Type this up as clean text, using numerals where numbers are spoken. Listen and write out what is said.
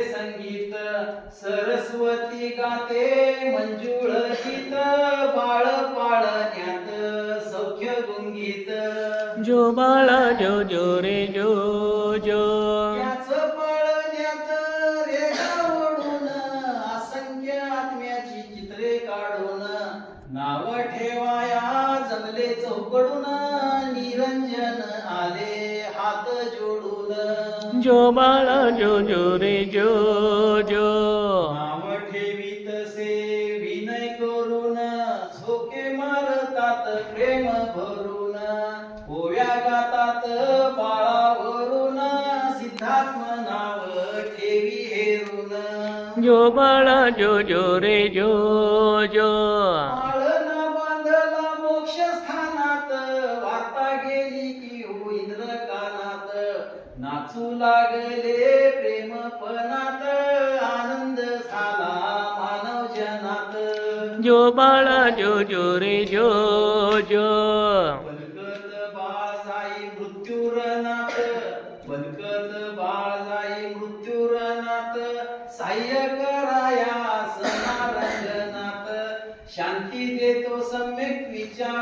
संगीत सरस्वती गाते मंजुळ गीत बाळ पाळण्यात सौख्य गुंगीत जो बाळा जो जो रे जो जो याच पाळण्यात रेखा ओढून असंख्य आत्म्याची चित्रे काढून नाव ठेवाया जमले चौकडून निरंजन आले हात जोडून जो बाळा जो जो रे जो जो नाव ठेवीत से विनय करून झोके मारतात प्रेम भरून ओव्या गातात बाळावरून सिद्धात्म नाव ठेवी हेरून जो बाळा जो जो रे जो जो माळना बांधला मोक्ष स्थानात वार्ता गेली की हो इंद्र कानात नाचू लागले प्रेमपणात आनंद झाला मानव जनात जो बाळा जो जो रे जो जो पलकत बाजाई मृत्यूरनात पलकत बाजाई मृत्यूरनात साह्य कराया सनारंगनात शांती देतो सम्यक विचार